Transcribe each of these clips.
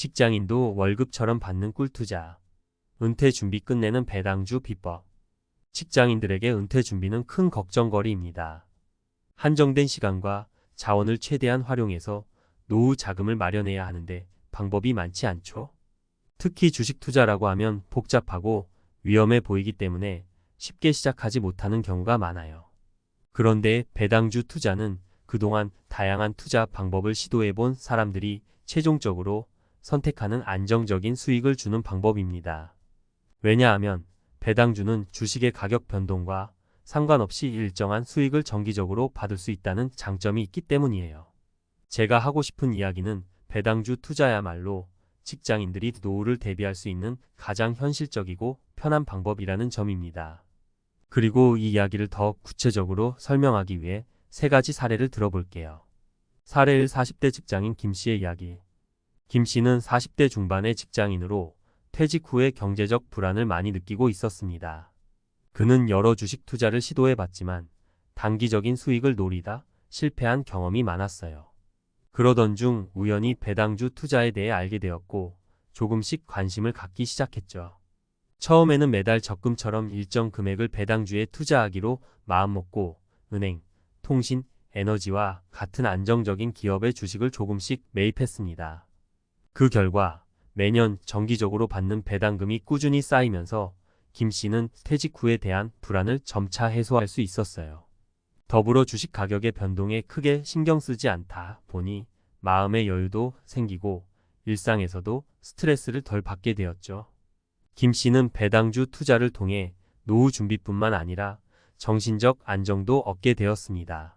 직장인도 월급처럼 받는 꿀투자. 은퇴 준비 끝내는 배당주 비법. 직장인들에게 은퇴 준비는 큰 걱정거리입니다. 한정된 시간과 자원을 최대한 활용해서 노후 자금을 마련해야 하는데 방법이 많지 않죠. 특히 주식 투자라고 하면 복잡하고 위험해 보이기 때문에 쉽게 시작하지 못하는 경우가 많아요. 그런데 배당주 투자는 그동안 다양한 투자 방법을 시도해 본 사람들이 최종적으로 선택하는 안정적인 수익을 주는 방법입니다. 왜냐하면 배당주는 주식의 가격 변동과 상관없이 일정한 수익을 정기적으로 받을 수 있다는 장점이 있기 때문이에요. 제가 하고 싶은 이야기는 배당주 투자야말로 직장인들이 노후를 대비할 수 있는 가장 현실적이고 편한 방법이라는 점입니다. 그리고 이 이야기를 더 구체적으로 설명하기 위해 3가지 사례를 들어볼게요. 사례 1. 40대 직장인 김씨의 이야기. 김씨는 40대 중반의 직장인으로 퇴직 후에 경제적 불안을 많이 느끼고 있었습니다. 그는 여러 주식 투자를 시도해봤지만 단기적인 수익을 노리다 실패한 경험이 많았어요. 그러던 중 우연히 배당주 투자에 대해 알게 되었고 조금씩 관심을 갖기 시작했죠. 처음에는 매달 적금처럼 일정 금액을 배당주에 투자하기로 마음먹고 은행, 통신, 에너지와 같은 안정적인 기업의 주식을 조금씩 매입했습니다. 그 결과 매년 정기적으로 받는 배당금이 꾸준히 쌓이면서 김 씨는 퇴직 후에 대한 불안을 점차 해소할 수 있었어요. 더불어 주식 가격의 변동에 크게 신경 쓰지 않다 보니 마음의 여유도 생기고 일상에서도 스트레스를 덜 받게 되었죠. 김 씨는 배당주 투자를 통해 노후 준비뿐만 아니라 정신적 안정도 얻게 되었습니다.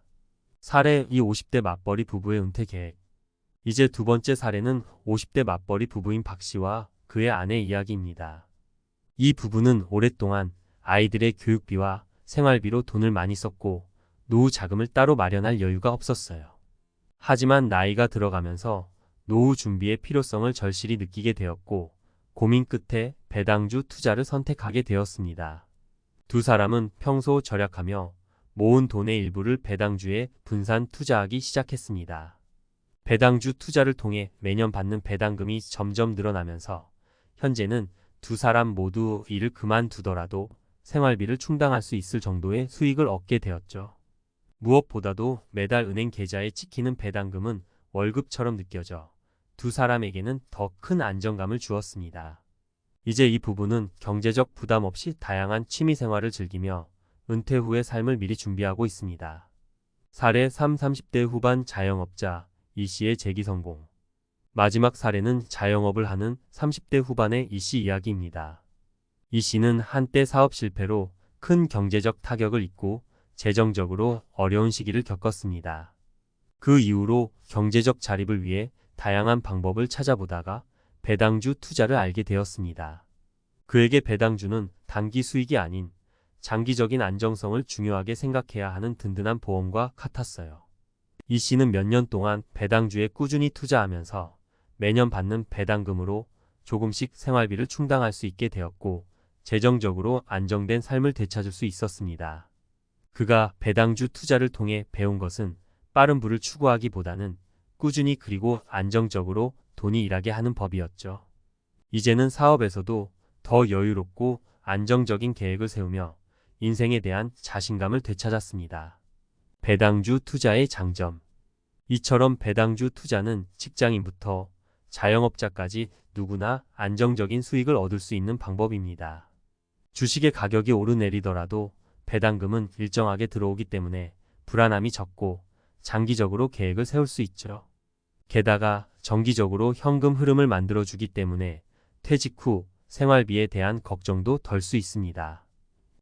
사례 2. 50대 맞벌이 부부의 은퇴 계획. 이제 2번째 사례는 50대 맞벌이 부부인 박 씨와 그의 아내 이야기입니다. 이 부부는 오랫동안 아이들의 교육비와 생활비로 돈을 많이 썼고 노후 자금을 따로 마련할 여유가 없었어요. 하지만 나이가 들어가면서 노후 준비의 필요성을 절실히 느끼게 되었고 고민 끝에 배당주 투자를 선택하게 되었습니다. 두 사람은 평소 절약하며 모은 돈의 일부를 배당주에 분산 투자하기 시작했습니다. 배당주 투자를 통해 매년 받는 배당금이 점점 늘어나면서 현재는 두 사람 모두 일을 그만두더라도 생활비를 충당할 수 있을 정도의 수익을 얻게 되었죠. 무엇보다도 매달 은행 계좌에 찍히는 배당금은 월급처럼 느껴져 두 사람에게는 더 큰 안정감을 주었습니다. 이제 이 부부는 경제적 부담 없이 다양한 취미 생활을 즐기며 은퇴 후의 삶을 미리 준비하고 있습니다. 사례 3. 30대 후반 자영업자 이 씨의 재기 성공. 마지막 사례는 자영업을 하는 30대 후반의 이 씨 이야기입니다. 이 씨는 한때 사업 실패로 큰 경제적 타격을 입고 재정적으로 어려운 시기를 겪었습니다. 그 이후로 경제적 자립을 위해 다양한 방법을 찾아보다가 배당주 투자를 알게 되었습니다. 그에게 배당주는 단기 수익이 아닌 장기적인 안정성을 중요하게 생각해야 하는 든든한 보험과 같았어요. 이 씨는 몇 년 동안 배당주에 꾸준히 투자하면서 매년 받는 배당금으로 조금씩 생활비를 충당할 수 있게 되었고 재정적으로 안정된 삶을 되찾을 수 있었습니다. 그가 배당주 투자를 통해 배운 것은 빠른 부를 추구하기보다는 꾸준히 그리고 안정적으로 돈이 일하게 하는 법이었죠. 이제는 사업에서도 더 여유롭고 안정적인 계획을 세우며 인생에 대한 자신감을 되찾았습니다. 배당주 투자의 장점. 이처럼 배당주 투자는 직장인부터 자영업자까지 누구나 안정적인 수익을 얻을 수 있는 방법입니다. 주식의 가격이 오르내리더라도 배당금은 일정하게 들어오기 때문에 불안함이 적고 장기적으로 계획을 세울 수 있죠. 게다가 정기적으로 현금 흐름을 만들어주기 때문에 퇴직 후 생활비에 대한 걱정도 덜 수 있습니다.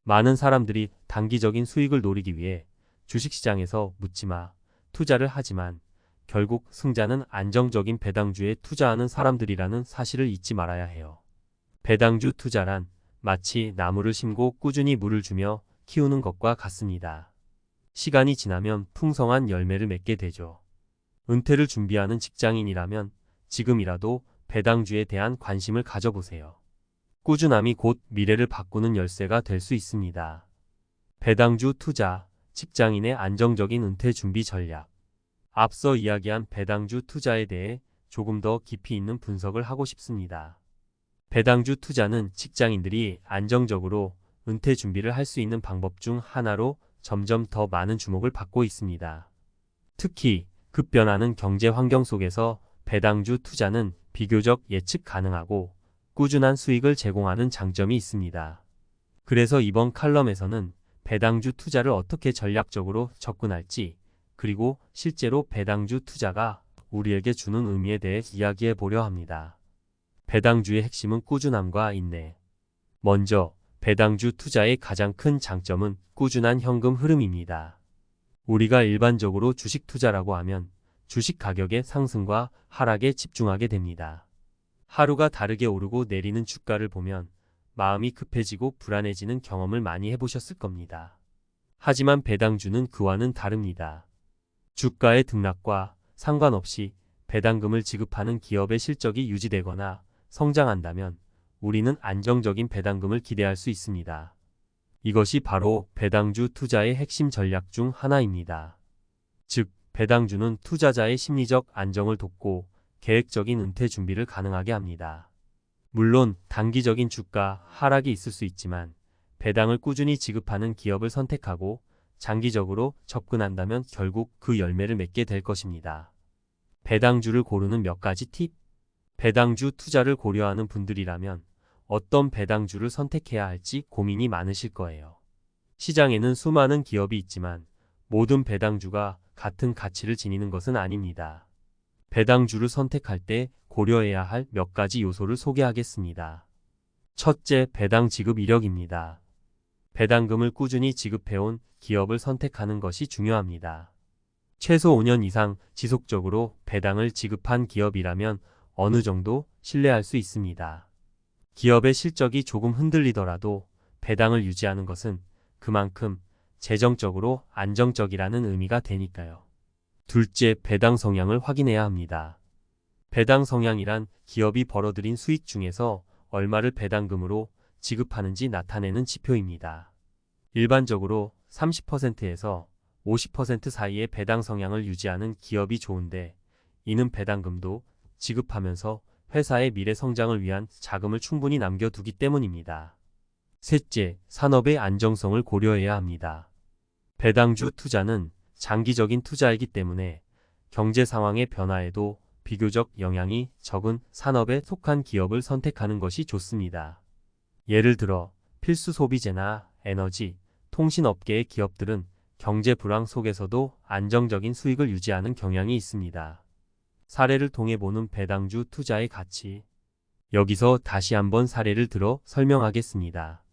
많은 사람들이 단기적인 수익을 노리기 위해 주식시장에서 묻지마 투자를 하지만 결국 승자는 안정적인 배당주에 투자하는 사람들이라는 사실을 잊지 말아야 해요. 배당주 투자란 마치 나무를 심고 꾸준히 물을 주며 키우는 것과 같습니다. 시간이 지나면 풍성한 열매를 맺게 되죠. 은퇴를 준비하는 직장인이라면 지금이라도 배당주에 대한 관심을 가져보세요. 꾸준함이 곧 미래를 바꾸는 열쇠가 될 수 있습니다. 배당주 투자, 직장인의 안정적인 은퇴 준비 전략. 앞서 이야기한 배당주 투자에 대해 조금 더 깊이 있는 분석을 하고 싶습니다. 배당주 투자는 직장인들이 안정적으로 은퇴 준비를 할 수 있는 방법 중 하나로 점점 더 많은 주목을 받고 있습니다. 특히 급변하는 경제 환경 속에서 배당주 투자는 비교적 예측 가능하고 꾸준한 수익을 제공하는 장점이 있습니다. 그래서 이번 칼럼에서는 배당주 투자를 어떻게 전략적으로 접근할지, 그리고 실제로 배당주 투자가 우리에게 주는 의미에 대해 이야기해 보려 합니다. 배당주의 핵심은 꾸준함과 인내. 먼저 배당주 투자의 가장 큰 장점은 꾸준한 현금 흐름입니다. 우리가 일반적으로 주식 투자라고 하면 주식 가격의 상승과 하락에 집중하게 됩니다. 하루가 다르게 오르고 내리는 주가를 보면 마음이 급해지고 불안해지는 경험을 많이 해보셨을 겁니다. 하지만 배당주는 그와는 다릅니다. 주가의 등락과 상관없이 배당금을 지급하는 기업의 실적이 유지되거나 성장한다면 우리는 안정적인 배당금을 기대할 수 있습니다. 이것이 바로 배당주 투자의 핵심 전략 중 하나입니다. 즉, 배당주는 투자자의 심리적 안정을 돕고 계획적인 은퇴 준비를 가능하게 합니다. 물론 단기적인 주가 하락이 있을 수 있지만 배당을 꾸준히 지급하는 기업을 선택하고 장기적으로 접근한다면 결국 그 열매를 맺게 될 것입니다. 배당주를 고르는 몇 가지 팁. 배당주 투자를 고려하는 분들이라면 어떤 배당주를 선택해야 할지 고민이 많으실 거예요. 시장에는 수많은 기업이 있지만 모든 배당주가 같은 가치를 지니는 것은 아닙니다. 배당주를 선택할 때 고려해야 할 몇 가지 요소를 소개하겠습니다. 첫째, 배당 지급 이력입니다. 배당금을 꾸준히 지급해온 기업을 선택하는 것이 중요합니다. 최소 5년 이상 지속적으로 배당을 지급한 기업이라면 어느 정도 신뢰할 수 있습니다. 기업의 실적이 조금 흔들리더라도 배당을 유지하는 것은 그만큼 재정적으로 안정적이라는 의미가 되니까요. 둘째, 배당 성향을 확인해야 합니다. 배당 성향이란 기업이 벌어들인 수익 중에서 얼마를 배당금으로 지급하는지 나타내는 지표입니다. 일반적으로 30%에서 50% 사이의 배당 성향을 유지하는 기업이 좋은데, 이는 배당금도 지급하면서 회사의 미래 성장을 위한 자금을 충분히 남겨두기 때문입니다. 셋째, 산업의 안정성을 고려해야 합니다. 배당주 투자는 장기적인 투자이기 때문에 경제 상황의 변화에도 비교적 영향이 적은 산업에 속한 기업을 선택하는 것이 좋습니다. 예를 들어 필수 소비재나 에너지, 통신업계의 기업들은 경제 불황 속에서도 안정적인 수익을 유지하는 경향이 있습니다. 사례를 통해 보는 배당주 투자의 가치. 여기서 다시 한번 사례를 들어 설명하겠습니다.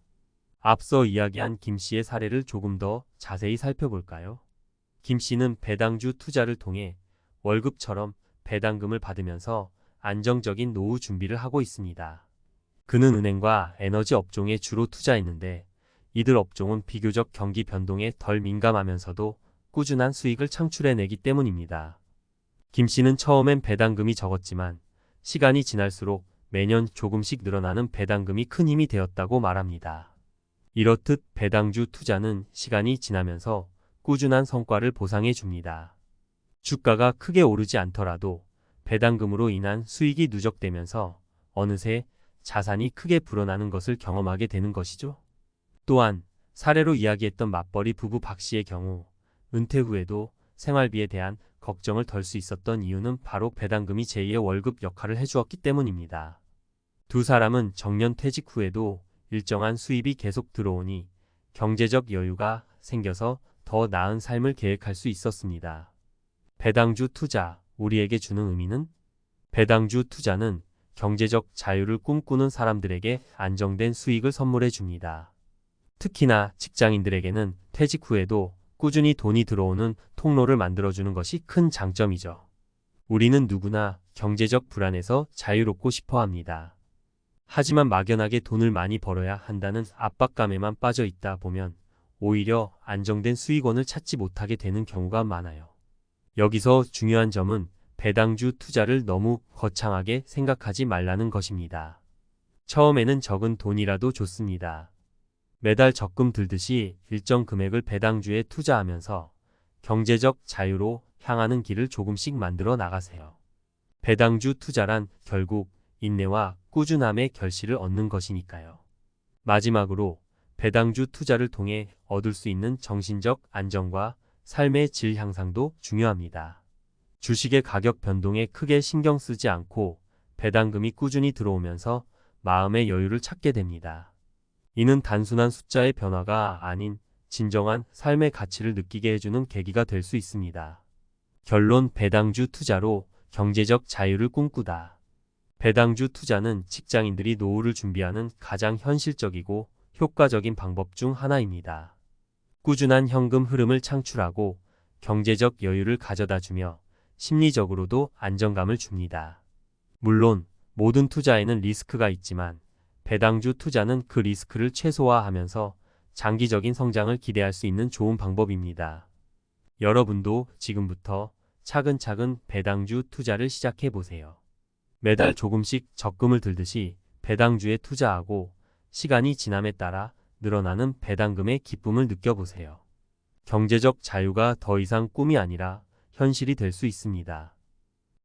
앞서 이야기한 김 씨의 사례를 조금 더 자세히 살펴볼까요? 김 씨는 배당주 투자를 통해 월급처럼 배당금을 받으면서 안정적인 노후 준비를 하고 있습니다. 그는 은행과 에너지 업종에 주로 투자했는데 이들 업종은 비교적 경기 변동에 덜 민감하면서도 꾸준한 수익을 창출해내기 때문입니다. 김 씨는 처음엔 배당금이 적었지만 시간이 지날수록 매년 조금씩 늘어나는 배당금이 큰 힘이 되었다고 말합니다. 이렇듯 배당주 투자는 시간이 지나면서 꾸준한 성과를 보상해 줍니다. 주가가 크게 오르지 않더라도 배당금으로 인한 수익이 누적되면서 어느새 자산이 크게 불어나는 것을 경험하게 되는 것이죠. 또한 사례로 이야기했던 맞벌이 부부 박 씨의 경우 은퇴 후에도 생활비에 대한 걱정을 덜 수 있었던 이유는 바로 배당금이 제2의 월급 역할을 해주었기 때문입니다. 두 사람은 정년 퇴직 후에도 일정한 수입이 계속 들어오니 경제적 여유가 생겨서 더 나은 삶을 계획할 수 있었습니다. 배당주 투자, 우리에게 주는 의미는? 배당주 투자는 경제적 자유를 꿈꾸는 사람들에게 안정된 수익을 선물해 줍니다. 특히나 직장인들에게는 퇴직 후에도 꾸준히 돈이 들어오는 통로를 만들어주는 것이 큰 장점이죠. 우리는 누구나 경제적 불안에서 자유롭고 싶어 합니다. 하지만 막연하게 돈을 많이 벌어야 한다는 압박감에만 빠져 있다 보면 오히려 안정된 수익원을 찾지 못하게 되는 경우가 많아요. 여기서 중요한 점은 배당주 투자를 너무 거창하게 생각하지 말라는 것입니다. 처음에는 적은 돈이라도 좋습니다. 매달 적금 들듯이 일정 금액을 배당주에 투자하면서 경제적 자유로 향하는 길을 조금씩 만들어 나가세요. 배당주 투자란 결국 인내와 꾸준함의 결실을 얻는 것이니까요. 마지막으로 배당주 투자를 통해 얻을 수 있는 정신적 안정과 삶의 질 향상도 중요합니다. 주식의 가격 변동에 크게 신경 쓰지 않고 배당금이 꾸준히 들어오면서 마음의 여유를 찾게 됩니다. 이는 단순한 숫자의 변화가 아닌 진정한 삶의 가치를 느끼게 해주는 계기가 될 수 있습니다. 결론: 배당주 투자로 경제적 자유를 꿈꾸다. 배당주 투자는 직장인들이 노후를 준비하는 가장 현실적이고 효과적인 방법 중 하나입니다. 꾸준한 현금 흐름을 창출하고 경제적 여유를 가져다주며 심리적으로도 안정감을 줍니다. 물론 모든 투자에는 리스크가 있지만 배당주 투자는 그 리스크를 최소화하면서 장기적인 성장을 기대할 수 있는 좋은 방법입니다. 여러분도 지금부터 차근차근 배당주 투자를 시작해 보세요. 매달 조금씩 적금을 들듯이 배당주에 투자하고 시간이 지남에 따라 늘어나는 배당금의 기쁨을 느껴보세요. 경제적 자유가 더 이상 꿈이 아니라 현실이 될 수 있습니다.